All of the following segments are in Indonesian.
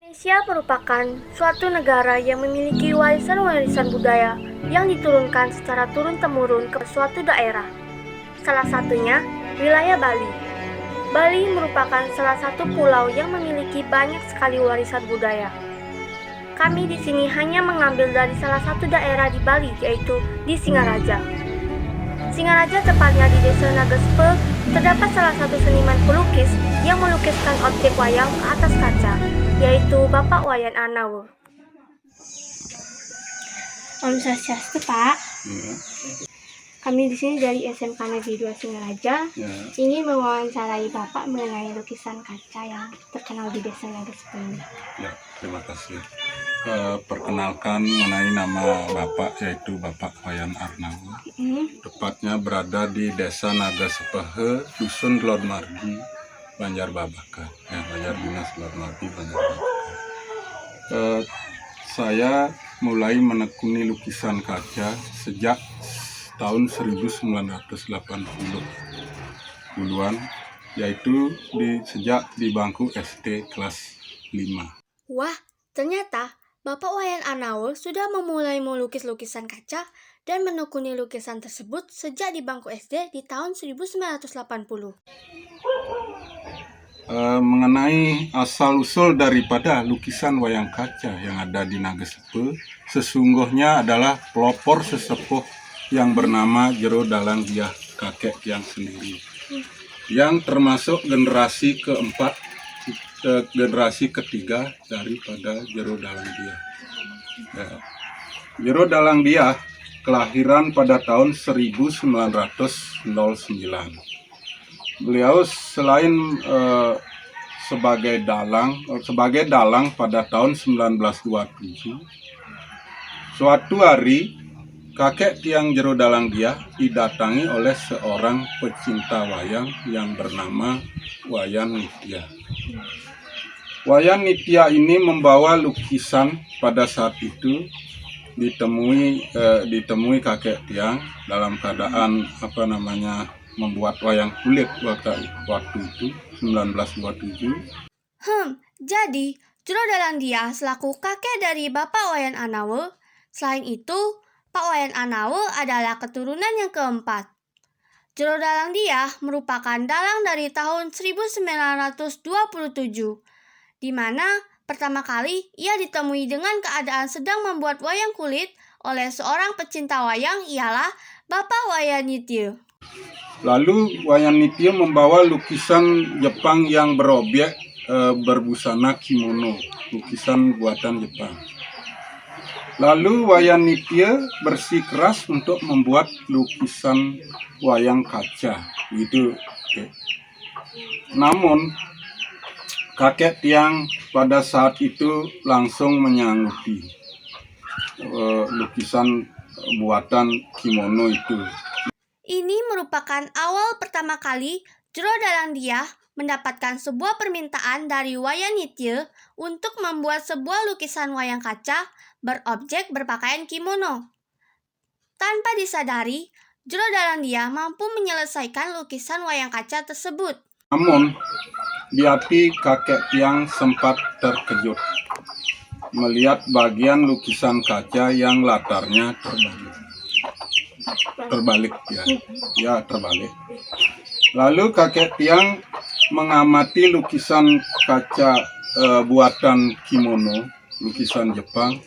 Indonesia merupakan suatu negara yang memiliki warisan-warisan budaya yang diturunkan secara turun-temurun ke suatu daerah. Salah satunya wilayah Bali. Bali merupakan salah satu pulau yang memiliki banyak sekali warisan budaya. Kami di sini hanya mengambil dari salah satu daerah di Bali, yaitu di Singaraja. Singaraja, tepatnya di Desa Nagespe, terdapat salah satu seniman pelukis yang melukiskan objek wayang ke atas kaca, yaitu Bapak Wayan Anawe. Om Swastiastu, Pak. Ya. Kami di sini dari SMK Negeri 2 Singaraja ingin mewawancarai Bapak mengenai lukisan kaca yang terkenal di Desa Nagespe ini. Ya, terima kasih. Perkenalkan mengenai nama Bapak, yaitu Bapak Wayan Anawe. Tepatnya berada di Desa Nagespe, Dusun Lor Margi, Banjarbabakan. Banjar Dinas Lor Margi, Banjarbabakan. Saya mulai menekuni lukisan kaca sejak tahun 1980-an, yaitu sejak di bangku SD kelas 5. Wah, ternyata Bapak Wayan Anawe sudah memulai melukis lukisan kaca dan menekuni lukisan tersebut sejak di bangku SD di tahun 1980. Mengenai asal-usul daripada lukisan wayang kaca yang ada di Nagespe, sesungguhnya adalah pelopor sesepuh yang bernama Jero Dalang Diah, kakek tiang sendiri, yang termasuk generasi keempat, generasi ketiga daripada Jero Dalang Diah. Jero Dalang Diah kelahiran pada tahun 1909. Beliau selain sebagai dalang pada tahun 1927, suatu hari kakek tiang Jero Dalang Diah didatangi oleh seorang pecinta wayang yang bernama Wayan Nitya. Wayan Nitya ini membawa lukisan pada saat itu ditemui kakek tiang dalam keadaan membuat wayang kulit waktu itu 1927. Jadi Jero Dalang Diah selaku kakek dari Bapak Wayan Anawe. Selain itu, Pak Wayan Anawe adalah keturunan yang keempat. Jero Dalang Diah merupakan dalang dari tahun 1927, di mana pertama kali ia ditemui dengan keadaan sedang membuat wayang kulit oleh seorang pecinta wayang, ialah Bapak Wayan Nitya. Lalu Wayan Nitya membawa lukisan Jepang yang berobjek berbusana kimono, lukisan buatan Jepang. Lalu Wayan Nitya bersikeras untuk membuat lukisan wayang kaca, gitu. Namun kakek tiang pada saat itu langsung menyanggupi lukisan buatan kimono itu. Ini merupakan awal pertama kali Jero Dalang Diah mendapatkan sebuah permintaan dari Wayan Nitya untuk membuat sebuah lukisan wayang kaca berobjek berpakaian kimono. Tanpa disadari, Jero Dalang Diah mampu menyelesaikan lukisan wayang kaca tersebut. Namun, di hati kakek tiang sempat terkejut melihat bagian lukisan kaca yang latarnya terbalik. Lalu kakek tiang mengamati lukisan kaca buatan kimono, lukisan Jepang.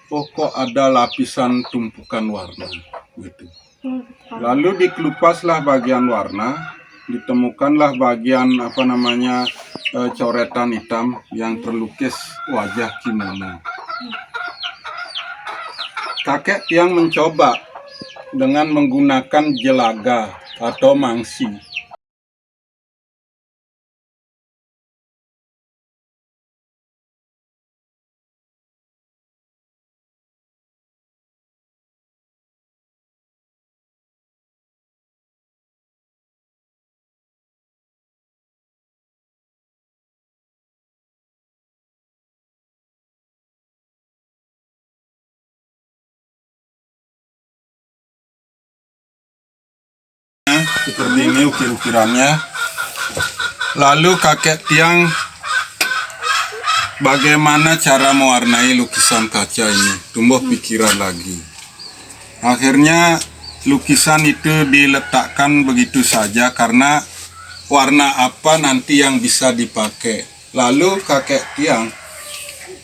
Kok ada lapisan tumpukan warna gitu. Lalu dikelupaslah bagian warna, ditemukanlah bagian coretan hitam yang terlukis wajah kimono. Kakek tiang mencoba dengan menggunakan jelaga atau mangsi. Seperti ini ukir-ukirannya. Lalu kakek tiang bagaimana cara mewarnai lukisan kaca ini, tumbuh pikiran lagi. Akhirnya lukisan itu diletakkan begitu saja karena warna apa nanti yang bisa dipakai. Lalu kakek tiang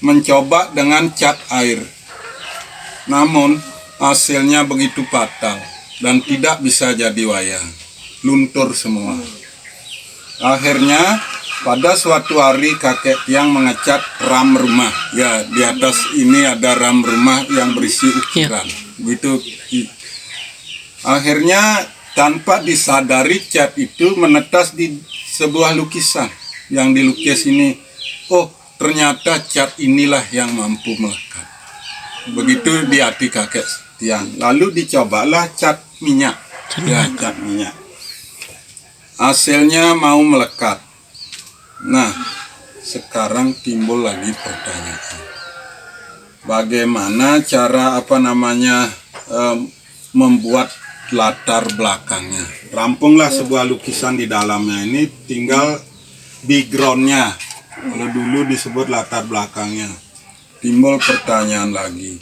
mencoba dengan cat air. Namun hasilnya begitu fatal dan tidak bisa jadi wayang. Luntur semua. Akhirnya pada suatu hari kakek tiang mengecat ram rumah. Ya, di atas ini ada ram rumah yang berisi ukiran. Gitu. Akhirnya tanpa disadari cat itu menetas di sebuah lukisan yang dilukis ini. Oh, ternyata cat inilah yang mampu melekat. Begitu di hati kakek tiang. Lalu dicobalah cat minyak. Ya, cat minyak. Hasilnya mau melekat. Nah, sekarang timbul lagi pertanyaan. Bagaimana cara membuat latar belakangnya? Rampunglah sebuah lukisan di dalamnya ini, tinggal backgroundnya. Kalau dulu disebut latar belakangnya. Timbul pertanyaan lagi.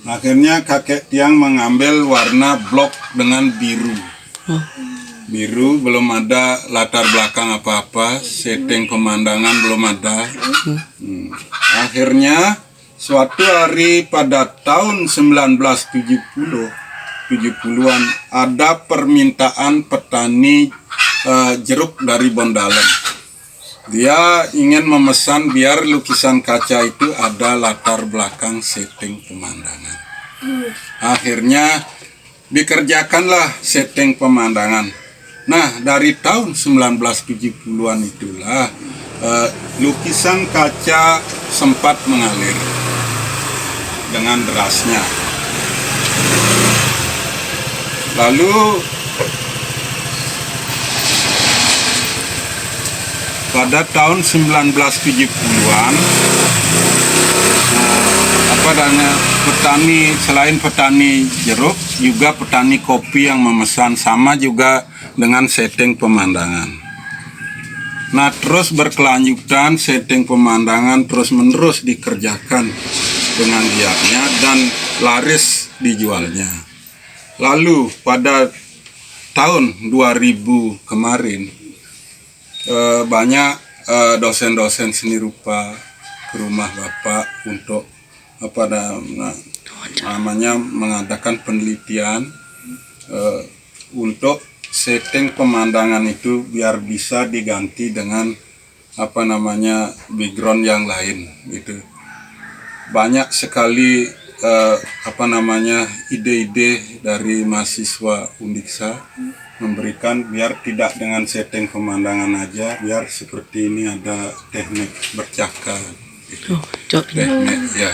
Akhirnya kakek tiang mengambil warna blok dengan biru. Biru, belum ada latar belakang apa-apa, setting pemandangan belum ada. Akhirnya suatu hari pada tahun 1970-an ada permintaan petani jeruk dari Bondalen. Dia ingin memesan biar lukisan kaca itu ada latar belakang setting pemandangan. Akhirnya dikerjakanlah setting pemandangan. Nah, dari tahun 1970-an itulah lukisan kaca sempat mengalir dengan derasnya. Lalu pada tahun 1970-an petani, selain petani jeruk juga petani kopi yang memesan, sama juga dengan setting pemandangan. Nah, terus berkelanjutan setting pemandangan terus-menerus dikerjakan dengan giatnya dan laris dijualnya. Lalu pada tahun 2000 kemarin banyak dosen-dosen seni rupa ke rumah Bapak untuk mengadakan penelitian untuk setting pemandangan itu biar bisa diganti dengan background yang lain gitu. Banyak sekali ide-ide dari mahasiswa Undiksa memberikan biar tidak dengan setting pemandangan aja, biar seperti ini ada teknik bercakap gitu. Teknik ya.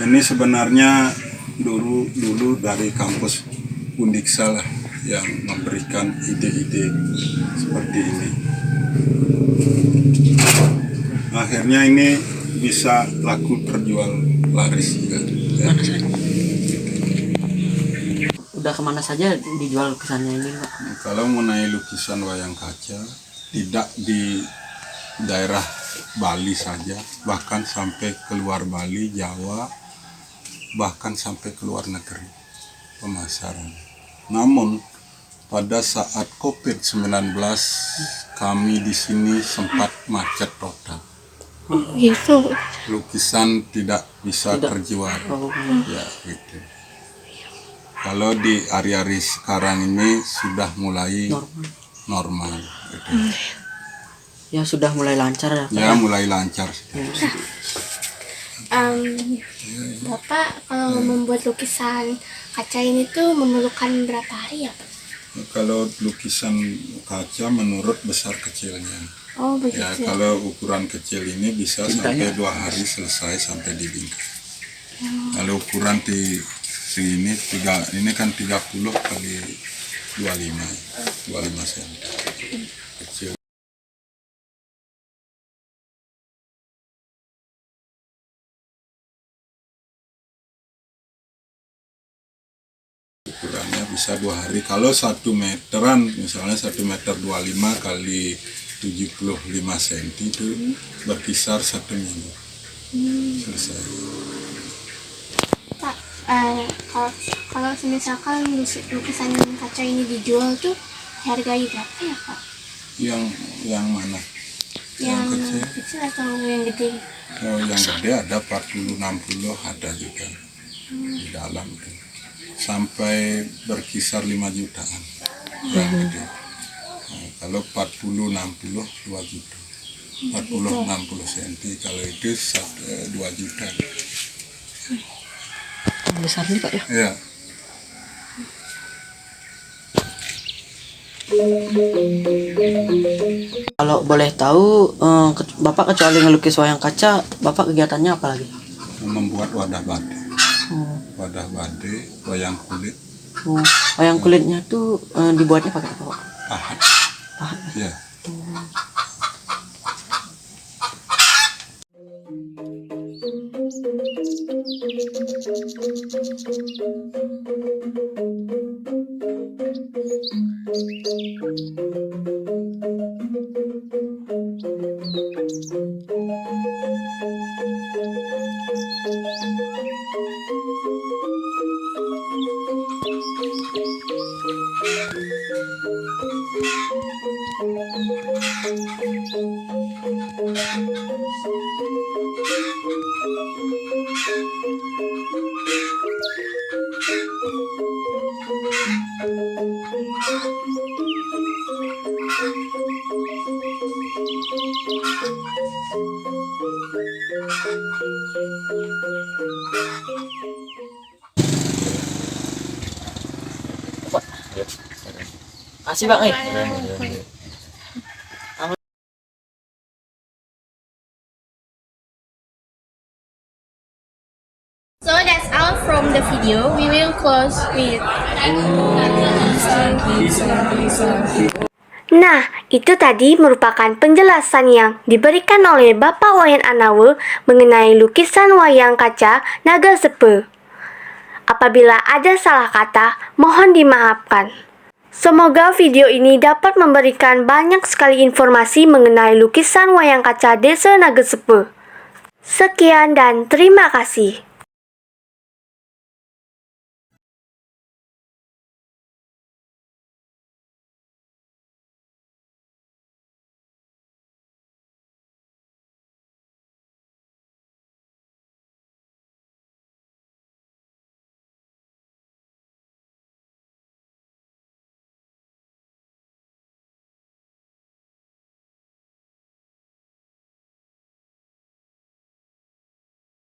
Ini sebenarnya dulu dari kampus Undiksa lah yang memberikan ide-ide seperti ini. Akhirnya ini bisa laku terjual laris juga. Ya. Udah kemana saja dijual lukisannya ini, Pak? Kalau mengenai lukisan wayang kaca, tidak di daerah Bali saja, bahkan sampai keluar Bali, Jawa, bahkan sampai keluar negeri pemasaran. Namun pada saat COVID-19 kami di sini sempat macet total. Gitu. Lukisan tidak bisa terjual. Ya, gitu. Kalau di hari-hari sekarang ini sudah mulai normal gitu. Ya sudah mulai lancar ya, Pak? Ya mulai lancar. Bapak kalau membuat lukisan kaca ini tuh memerlukan berapa hari ya, Pak? Kalau lukisan kaca menurut besar kecilnya. Oh begitu. Ya kalau ukuran kecil ini bisa sampai 2 hari selesai sampai dibingkai. Kalau ukuran ini kan 30 kali 25 cm. Kecil. Ukurannya bisa 2 hari. Kalau 1 meteran, misalnya 1,25 meter kali 75 cm itu berkisar 1 minggu selesai. Pak, kalau misalkan lukisan kaca ini dijual tuh harganya berapa ya Pak? Yang mana? Yang kecil atau yang gede? Oh, yang gede ada 40-60 ada juga di dalam itu. Sampai berkisar 5 jutaan yang gede. Nah, kalau 40-60 2 juta. 40-60 cm, kalau itu 2 juta. Besar nih Pak ya. Ya. Kalau boleh tahu, Bapak kecuali ngelukis wayang kaca, Bapak kegiatannya apa lagi? Membuat wadah batik. Oh, Wadah batik, wayang kulit, oh. Wayang kulitnya tuh dibuatnya pakai apa Pak? pahat. Pahat. Ya. Kasih Bang. So that's all from the video. We will close with. Nah, itu tadi merupakan penjelasan yang diberikan oleh Bapak Wayan Anawe mengenai lukisan wayang kaca Naga Sepe. Apabila ada salah kata, mohon dimaafkan. Semoga video ini dapat memberikan banyak sekali informasi mengenai lukisan wayang kaca Desa Naga Sepe. Sekian dan terima kasih.